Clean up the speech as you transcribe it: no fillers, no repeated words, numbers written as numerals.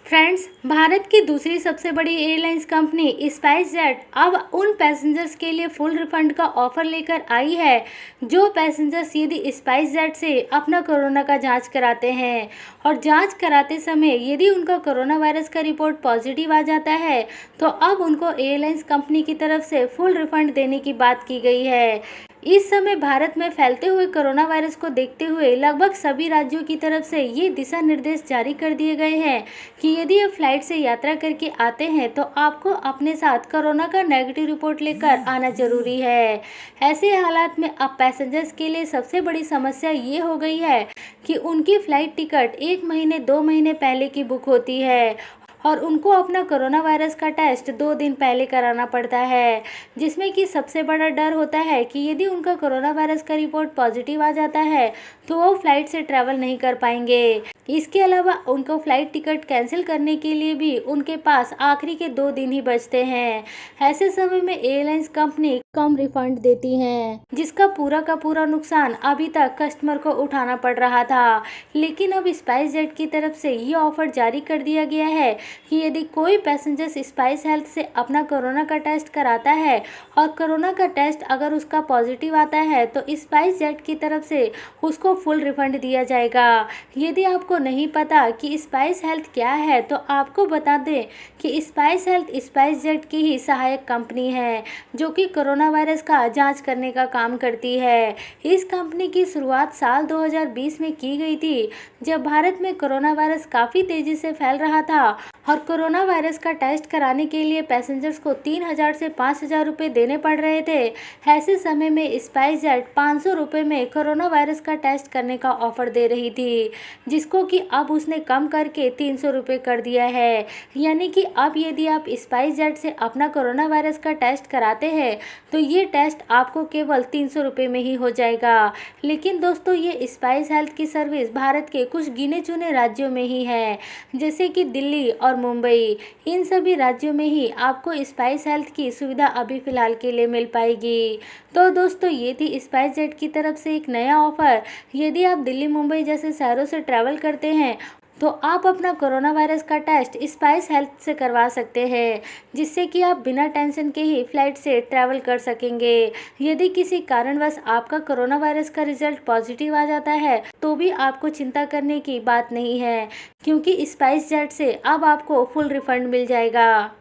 Friends, Bharat की दूसरी सबसे बड़ी एयरलाइंस कंपनी स्पाइस जेट अब उन पैसेंजर्स के लिए फुल रिफंड का ऑफर लेकर आई है जो पैसेंजर्स यदि स्पाइस जेट से अपना कोरोना का जांच कराते हैं और जांच कराते समय यदि उनका कोरोना वायरस का रिपोर्ट पॉजिटिव आ जाता है तो अब उनको एयरलाइंस कंपनी की तरफ से फुल रिफंड देने की बात की गई है। इस समय भारत में फैलते हुए कोरोना वायरस को देखते हुए लगभग सभी राज्यों की तरफ से ये दिशा निर्देश जारी कर दिए गए हैं कि यदि आप फ्लाइट से यात्रा करके आते हैं तो आपको अपने साथ कोरोना का नेगेटिव रिपोर्ट लेकर आना जरूरी है। ऐसे हालात में अब पैसेंजर्स के लिए सबसे बड़ी समस्या ये हो गई है कि उनकी फ्लाइट टिकट 1 महीने 2 महीने पहले की बुक होती है और उनको अपना कोरोना वायरस का टेस्ट 2 दिन पहले कराना पड़ता है, जिसमें कि सबसे बड़ा डर होता है कि यदि उनका कोरोना वायरस का रिपोर्ट पॉजिटिव आ जाता है तो वो फ्लाइट से ट्रैवल नहीं कर पाएंगे। इसके अलावा उनको फ्लाइट टिकट कैंसिल करने के लिए भी उनके पास आखिरी के 2 दिन ही बचते हैं। ऐसे समय में एयरलाइंस कंपनी कम रिफंड देती हैं, जिसका पूरा का पूरा नुकसान अभी तक कस्टमर को उठाना पड़ रहा था। लेकिन अब स्पाइस जेट की तरफ से ये ऑफर जारी कर दिया गया है कि यदि कोई पैसेंजर स्पाइस हेल्थ से अपना कोरोना का टेस्ट कराता है और कोरोना का टेस्ट अगर उसका पॉजिटिव आता है तो स्पाइस जेट की तरफ से उसको फुल रिफंड दिया जाएगा। यदि आपको नहीं पता कि स्पाइस हेल्थ क्या है तो आपको बता दें कि स्पाइस हेल्थ स्पाइस जेट की ही सहायक कंपनी है जो कि कोरोना वायरस का जांच करने का काम करती है। इस कंपनी की शुरुआत साल 2020 में की गई थी जब भारत में कोरोना वायरस काफ़ी तेज़ी से फैल रहा था और कोरोना वायरस का टेस्ट कराने के लिए पैसेंजर्स को 3,000 से 5,000 रुपये देने पड़ रहे थे। ऐसे समय में स्पाइस जेट 500 रुपये में कोरोना वायरस का टेस्ट करने का ऑफर दे रही थी, जिसको कि अब उसने कम करके 300 रुपये कर दिया है। यानी कि अब यदि आप स्पाइस जेट से अपना कोरोना वायरस का टेस्ट कराते हैं तो ये टेस्ट आपको केवल 300 रुपये में ही हो जाएगा। लेकिन दोस्तों, ये स्पाइस हेल्थ की सर्विस भारत के कुछ गिने चुने राज्यों में ही है, जैसे कि दिल्ली और मुंबई। इन सभी राज्यों में ही आपको स्पाइस हेल्थ की सुविधा अभी फ़िलहाल के लिए मिल पाएगी। तो दोस्तों, ये थी स्पाइस जेट की तरफ से एक नया ऑफ़र। यदि आप दिल्ली मुंबई जैसे शहरों से ट्रैवल करते हैं तो आप अपना कोरोना वायरस का टेस्ट स्पाइस हेल्थ से करवा सकते हैं, जिससे कि आप बिना टेंशन के ही फ्लाइट से ट्रैवल कर सकेंगे। यदि किसी कारणवश आपका कोरोना वायरस का रिजल्ट पॉजिटिव आ जाता है तो भी आपको चिंता करने की बात नहीं है, क्योंकि स्पाइस जेट से अब आपको फुल रिफंड मिल जाएगा।